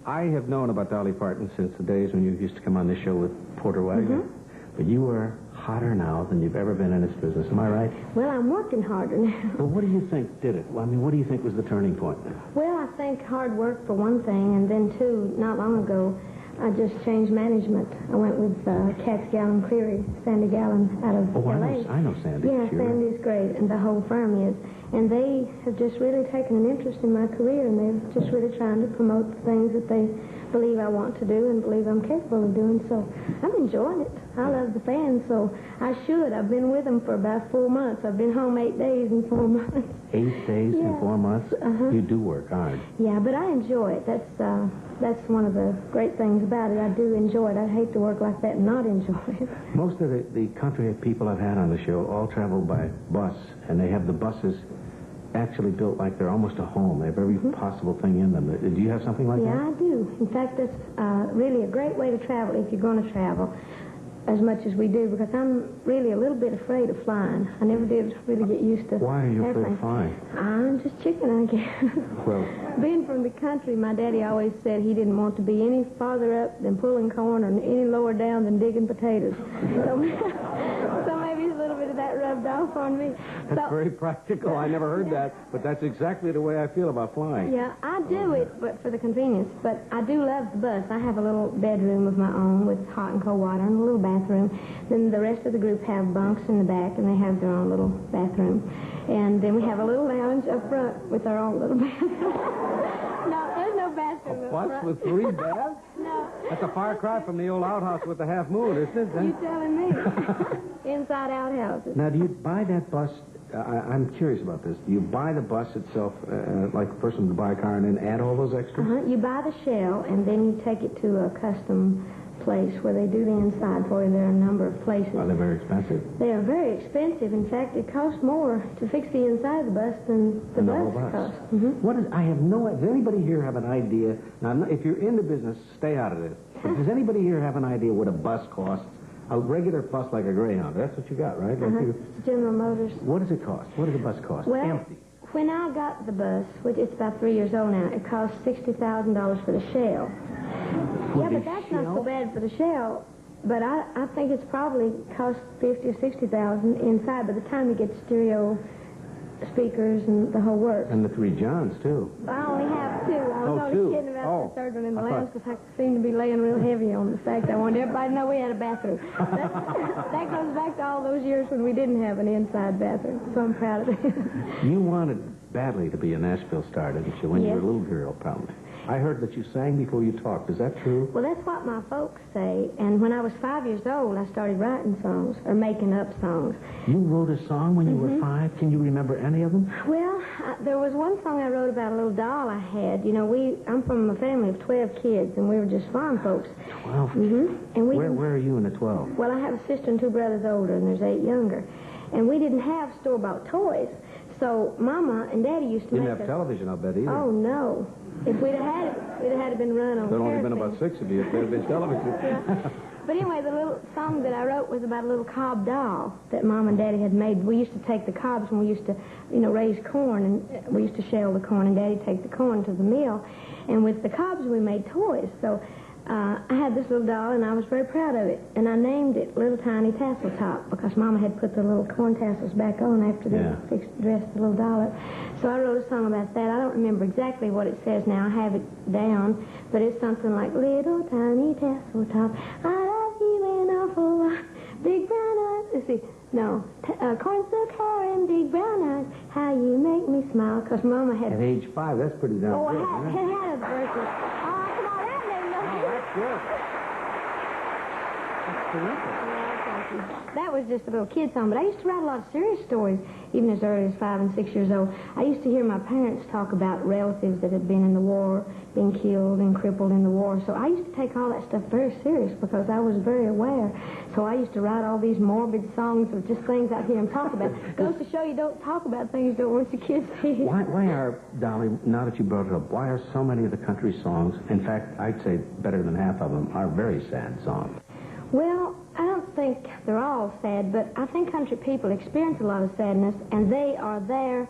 I have known about Dolly Parton since the days when you used to come on this show with Porter Wagner. But you are hotter now than you've ever been in this business. Am I right? Well, I'm working harder now. Well, what do you think did it? I mean, what do you think was the turning point? Well, I think hard work for one thing, and then, too, not long ago, I just changed management. I went with Katz Gallon Cleary, Sandy Gallon out of L.A. I know Sandy. Yeah, sure. Sandy's great, and the whole firm is. And they have just really taken an interest in my career, and they're just really trying to promote the things that they believe I want to do and believe I'm capable of doing. So I'm enjoying it. I love the fans, so I should. I've been with them for about 4 months. I've been home 8 days in 4 months. 8 days in 4 months? You do work hard. Yeah, but I enjoy it. That's one of the great things about it. I do enjoy it. I'd hate to work like that and not enjoy it. Most of the country people I've had on the show all travel by bus, and they have the buses actually built like they're almost a home. They have every possible thing in them. Do you have something like that? Yeah, I do. In fact, that's really a great way to travel if you're going to travel as much as we do, because I'm really a little bit afraid of flying. I never did really get used to Why are you afraid of flying? I'm just chicken, I guess. Well, being from the country, my daddy always said he didn't want to be any farther up than pulling corn or any lower down than digging potatoes. So maybe a little bit of that rubbed off on me. That's very practical. I never heard that, but that's exactly the way I feel about flying. Yeah, I do it, but for the convenience. But I do love the bus. I have a little bedroom of my own with hot and cold water and a little bathroom. Then the rest of the group have bunks in the back, and they have their own little bathroom. And then we have a little lounge up front with our own little bathroom. No, there's no bathroom up front. What, with 3 baths? No. That's a far cry from the old outhouse with the half moon, isn't it? You telling me? Inside outhouses. Now, do you buy that bus? I'm curious about this. Do you buy the bus itself, like a person to buy a car, and then add all those extras? You buy the shell, and then you take it to a custom place where they do the inside for you. There are a number of places. Well, they're very expensive. They are very expensive. In fact, it costs more to fix the inside of the bus than the bus costs. What is? I have no. Does anybody here have an idea? Now, if you're in the business, stay out of this. But does anybody here have an idea what a bus costs? A regular bus like a Greyhound. That's what you got, right? General Motors. What does it cost? What does a bus cost? Well, empty. When I got the bus, which it's about 3 years old now, it cost $60,000 for the shell. Yeah, but that's not so bad for the shell. But I think it's probably cost $50,000 or $60,000 inside by the time you get stereo speakers and the whole works. And the 3 Johns, too. I only have 2. I was only kidding about the third one in the lounge because I seem to be laying real heavy on the fact I wanted everybody to know we had a bathroom. That goes back to all those years when we didn't have an inside bathroom, so I'm proud of it. You wanted badly to be a Nashville star, didn't you, when you were a little girl, probably? I heard that you sang before you talked. Is that true? Well, that's what my folks say. And when I was 5 years old, I started writing songs, or making up songs. You wrote a song when you were 5? Can you remember any of them? Well, there was one song I wrote about a little doll I had. You know, I'm from a family of 12 kids, and we were just farm folks. 12? And where are you in the 12? Well, I have a sister and 2 brothers older, and there's 8 younger. And we didn't have store-bought toys. So Mama and Daddy used to Didn't have television, I'll bet, either. Oh, no. If we'd have had it, we'd have had it been run on There'd only been about 6 of you if there had been television. Yeah. But anyway, the little song that I wrote was about a little cob doll that Mom and Daddy had made. We used to take the cobs when we used to, raise corn, and we used to shell the corn, and Daddy'd take the corn to the mill. And with the cobs, we made toys. So I had this little doll, and I was very proud of it. And I named it Little Tiny Tassel Top because Mama had put the little corn tassels back on after they dressed the little doll up. So I wrote a song about that. I don't remember exactly what it says now. I have it down, but it's something like, Little Tiny Tassel Top, I love you an awful lot. Big brown eyes, let's see, no, cornstalk hair and big brown eyes, how you make me smile, because Mama had... At age 5, that's pretty damn good. Oh, I had a birthday. Oh, come on, that made no sense. That's good. That's terrific. That was just a little kid song, but I used to write a lot of serious stories, even as early as 5 and 6 years old. I used to hear my parents talk about relatives that had been in the war, being killed and crippled in the war. So I used to take all that stuff very serious because I was very aware. So I used to write all these morbid songs of just things out here and talk about. Goes to show you don't talk about things you don't want your kids to hear. Why are, Dolly, now that you brought it up, why are so many of the country songs, in fact, I'd say better than half of them, are very sad songs? Well, I don't think they're all sad, but I think country people experience a lot of sadness, and they are there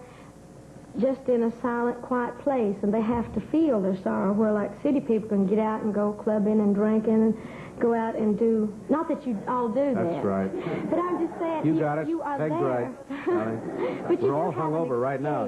just in a silent, quiet place, and they have to feel their sorrow, where like city people can get out and go clubbing and drinking and go out and do, not that you all do that. That's right. But I'm just saying, You got it. you are Peg's there. right. But We're all hung over right now.